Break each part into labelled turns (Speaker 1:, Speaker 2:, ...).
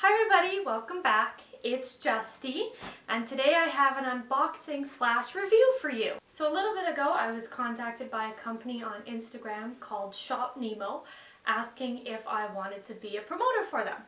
Speaker 1: Hi everybody, welcome back. It's Justy, and today I have an unboxing / review for you. So a little bit ago I was contacted by a company on Instagram called ShopNemo asking if I wanted to be a promoter for them.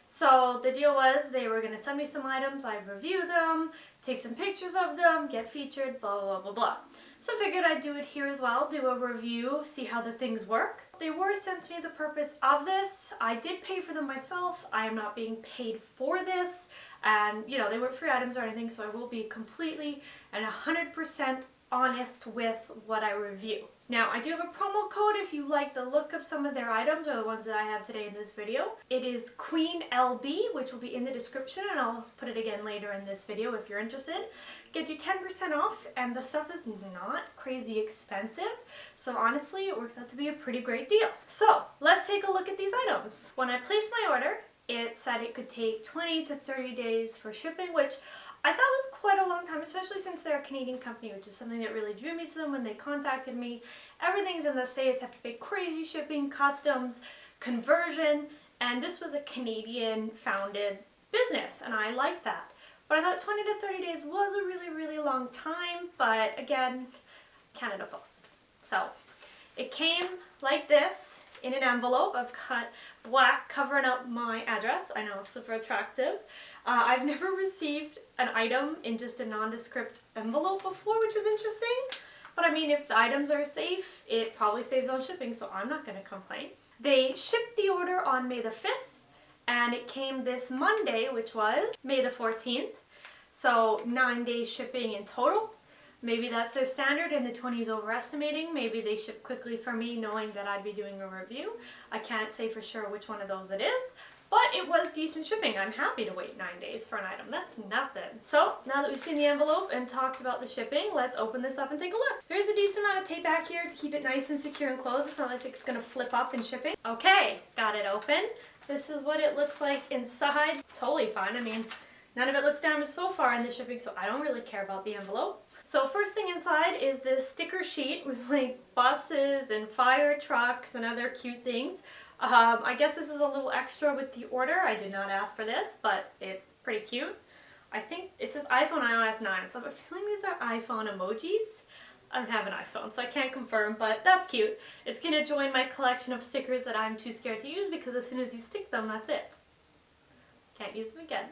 Speaker 1: So the deal was they were going to send me some items, I'd review them, take some pictures of them, get featured, blah blah blah blah. So I figured I'd do it here as well, do a review, see how the things work. They were sent to me the purpose of this. I did pay for them myself. I am not being paid for this. And you know, they weren't free items or anything, so I will be completely and 100% honest with what I review. Now, I do have a promo code if you like the look of some of their items, or the ones that I have today in this video. It is Queen LB, which will be in the description, and I'll put it again later in this video if you're interested. Gets you 10% off, and the stuff is not crazy expensive, so honestly, it works out to be a pretty great deal. So, let's take a look at these items. When I placed my order, it said it could take 20 to 30 days for shipping, which I thought was quite a long time, especially since they're a Canadian company, which is something that really drew me to them when they contacted me. Everything's in the States, have to pay crazy shipping, customs, conversion, and this was a Canadian founded business, and I like that. But I thought 20 to 30 days was a really long time, but again, Canada Post. So it came like this in an envelope. I've got black covering up my address. I know, super attractive. I've never received an item in just a nondescript envelope before, which is interesting. But I mean, if the items are safe, it probably saves on shipping, so I'm not going to complain. They shipped the order on May the 5th, and it came this Monday, which was May the 14th. So 9 days shipping in total. Maybe that's their standard and the 20 is overestimating. Maybe they ship quickly for me knowing that I'd be doing a review. I can't say for sure which one of those it is, but it was decent shipping. I'm happy to wait 9 days for an item. That's nothing. So now that we've seen the envelope and talked about the shipping, let's open this up and take a look. There's a decent amount of tape back here to keep it nice and secure and closed. It's not like it's gonna flip up in shipping. Okay, got it open. This is what it looks like inside. Totally fine. I mean, none of it looks damaged so far in the shipping, so I don't really care about the envelope. So first thing inside is this sticker sheet with like buses and fire trucks and other cute things. I guess this is a little extra with the order. I did not ask for this, but it's pretty cute. I think it says iPhone iOS 9, so I have a feeling these are iPhone emojis. I don't have an iPhone, so I can't confirm, but that's cute. It's gonna join my collection of stickers that I'm too scared to use because as soon as you stick them, that's it. Can't use them again.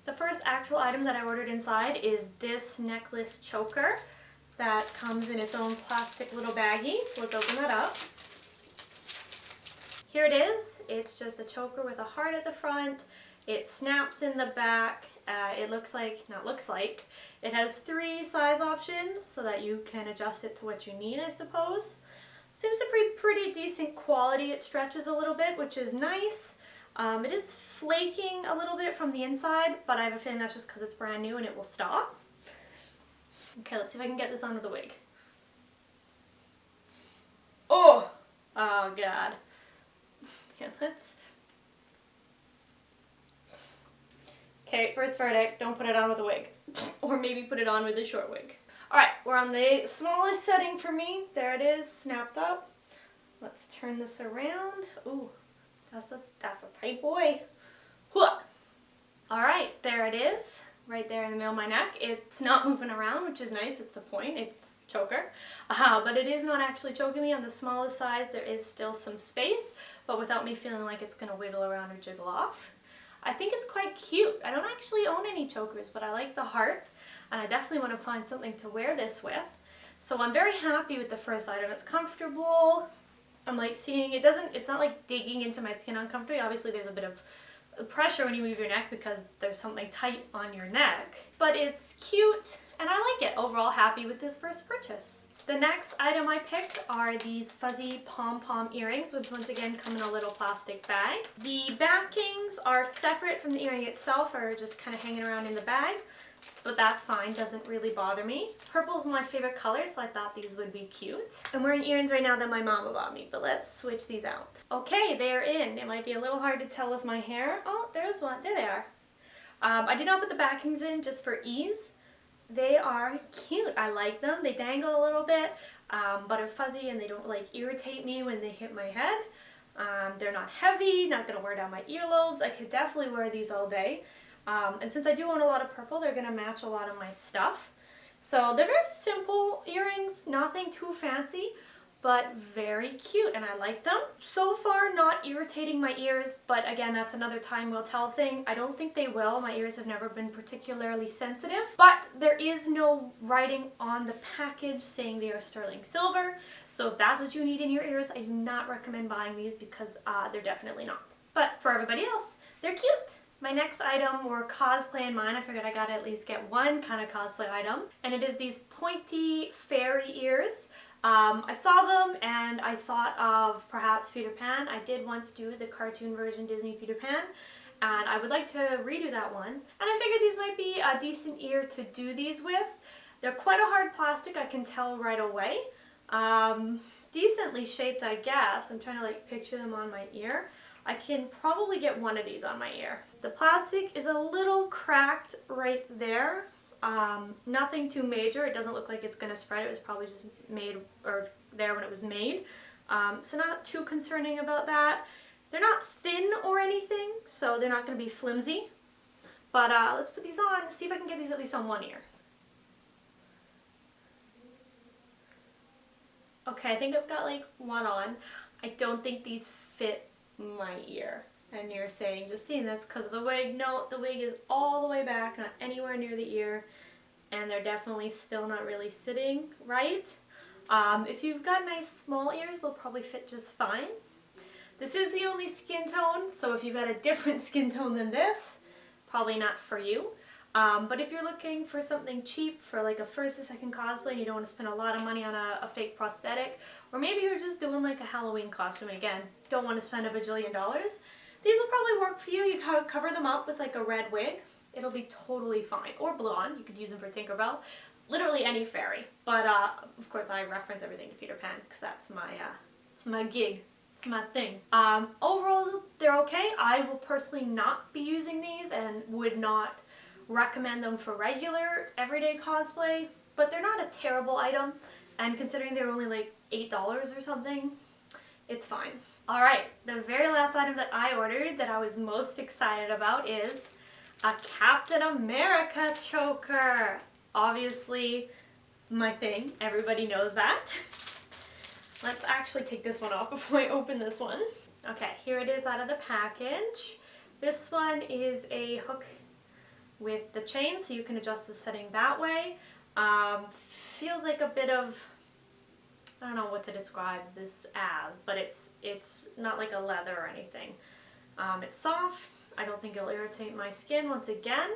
Speaker 1: The first actual item that I ordered inside is this necklace choker that comes in its own plastic little baggie. So let's open that up. Here it is. It's just a choker with a heart at the front. It snaps in the back. It has 3 size options so that you can adjust it to what you need, I suppose. Seems to be pretty decent quality. It stretches a little bit, which is nice. It is flaking a little bit from the inside, but I have a feeling that's just because it's brand new and it will stop. Okay, let's see if I can get this onto the wig. Oh God. Okay, Okay, first verdict, don't put it on with a wig. Or maybe put it on with a short wig. Alright, we're on the smallest setting for me. There it is, snapped up. Let's turn this around. Ooh. That's a tight boy. Alright, there it is. Right there in the middle of my neck. It's not moving around, which is nice. It's the point. It's the choker. But it is not actually choking me. On the smallest size, there is still some space, but without me feeling like it's going to wiggle around or jiggle off. I think it's quite cute. I don't actually own any chokers, but I like the heart, and I definitely want to find something to wear this with. So I'm very happy with the first item. It's comfortable. I'm like seeing, it's not like digging into my skin uncomfortably. Obviously there's a bit of pressure when you move your neck because there's something tight on your neck. But it's cute and I like it. Overall happy with this first purchase. The next item I picked are these fuzzy Pom-Pom earrings, which once again come in a little plastic bag. The backings are separate from the earring itself, or just kind of hanging around in the bag. But that's fine, doesn't really bother me. Purple's my favorite color, so I thought these would be cute. I'm wearing earrings right now that my mama bought me, but let's switch these out. Okay, they're in. It might be a little hard to tell with my hair. Oh, there's one. There they are. I did not put the backings in just for ease. They are cute. I like them. They dangle a little bit, but are fuzzy and they don't like irritate me when they hit my head. They're not heavy, not gonna wear down my earlobes. I could definitely wear these all day. And since I do own a lot of purple, they're gonna match a lot of my stuff. So they're very simple earrings, nothing too fancy, but very cute, and I like them. So far, not irritating my ears, but again, that's another time will tell thing. I don't think they will. My ears have never been particularly sensitive, but there is no writing on the package saying they are sterling silver. So if that's what you need in your ears, I do not recommend buying these because they're definitely not. But for everybody else, they're cute. My next item were cosplay in mine. I figured I gotta at least get one kind of cosplay item, and it is these pointy fairy ears. I saw them and I thought of perhaps Peter Pan. I did once do the cartoon version Disney Peter Pan, and I would like to redo that one. And I figured these might be a decent ear to do these with. They're quite a hard plastic, I can tell right away. Decently shaped, I guess. I'm trying to like picture them on my ear. I can probably get one of these on my ear. The plastic is a little cracked right there. Nothing too major. It doesn't look like it's going to spread. It was probably just made or there when it was made. So not too concerning about that. They're not thin or anything, so they're not going to be flimsy. But let's put these on, see if I can get these at least on one ear. Okay, I think I've got like one on. I don't think these fit my ear. And you're saying, just seeing this because of the wig. No, the wig is all the way back, not anywhere near the ear. And they're definitely still not really sitting right. If you've got nice small ears, they'll probably fit just fine. This is the only skin tone, so if you've got a different skin tone than this, probably not for you. But if you're looking for something cheap for like a first or second cosplay and you don't want to spend a lot of money on a fake prosthetic, or maybe you're just doing like a Halloween costume and again, don't want to spend a bajillion dollars, these will probably work for you. You cover them up with like a red wig. It'll be totally fine. Or blonde. You could use them for Tinkerbell. Literally any fairy. But of course I reference everything to Peter Pan because that's my gig. It's my thing. Overall, they're okay. I will personally not be using these and would not recommend them for regular everyday cosplay, but they're not a terrible item, and considering they're only like $8 or something, it's fine. Alright, the very last item that I ordered that I was most excited about is a Captain America choker. Obviously my thing, everybody knows that. Let's actually take this one off before I open this one. Okay, here it is out of the package. This one is a hook with the chain, so you can adjust the setting that way. Feels like a bit of, I don't know what to describe this as, but it's not like a leather or anything. It's soft. I don't think it'll irritate my skin once again.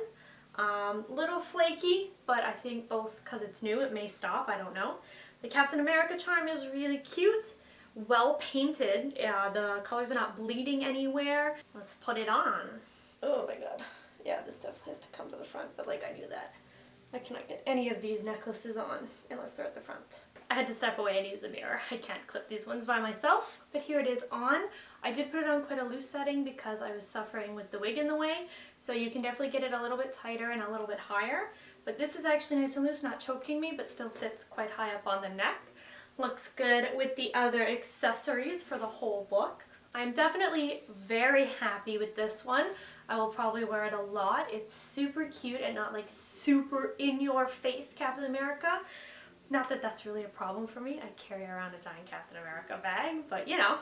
Speaker 1: Little flaky, but I think both because it's new, it may stop, I don't know. The Captain America charm is really cute, well painted. The colors are not bleeding anywhere. Let's put it on. Oh my god. Yeah, this stuff has to come to the front, but like I knew that. I cannot get any of these necklaces on unless they're at the front. I had to step away and use a mirror. I can't clip these ones by myself, but here it is on. I did put it on quite a loose setting because I was suffering with the wig in the way, so you can definitely get it a little bit tighter and a little bit higher. But this is actually nice and loose, not choking me, but still sits quite high up on the neck. Looks good with the other accessories for the whole look. I'm definitely very happy with this one. I will probably wear it a lot. It's super cute and not like super in your face Captain America. Not that that's really a problem for me. I carry around a giant Captain America bag, but you know,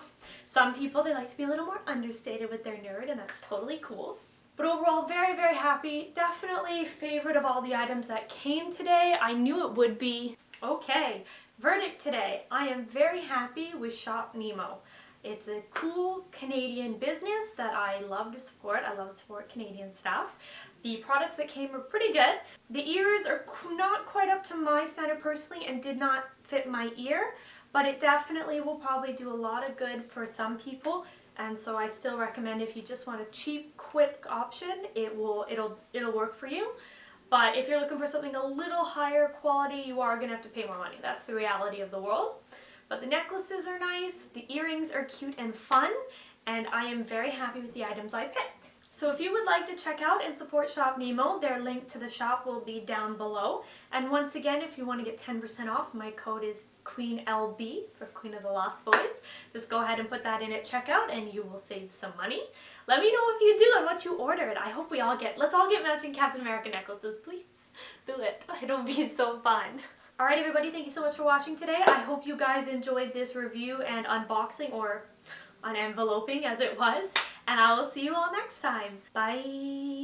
Speaker 1: some people, they like to be a little more understated with their nerd, and that's totally cool. But overall, very, very happy. Definitely favorite of all the items that came today. I knew it would be. Okay, verdict today. I am very happy with ShopNemo. It's a cool Canadian business that I love to support. I love to support Canadian stuff. The products that came were pretty good. The ears are not quite up to my standard personally and did not fit my ear, but it definitely will probably do a lot of good for some people. And so I still recommend if you just want a cheap, quick option, it'll work for you. But if you're looking for something a little higher quality, you are gonna have to pay more money. That's the reality of the world. But the necklaces are nice, the earrings are cute and fun, and I am very happy with the items I picked. So if you would like to check out and support ShopNemo, their link to the shop will be down below. And once again, if you want to get 10% off, my code is QueenLB for Queen of the Lost Boys. Just go ahead and put that in at checkout and you will save some money. Let me know if you do and what you ordered. I hope let's all get matching Captain America necklaces, please. Do it. It'll be so fun. Alright everybody, thank you so much for watching today. I hope you guys enjoyed this review and unboxing, or unenveloping as it was. And I will see you all next time. Bye!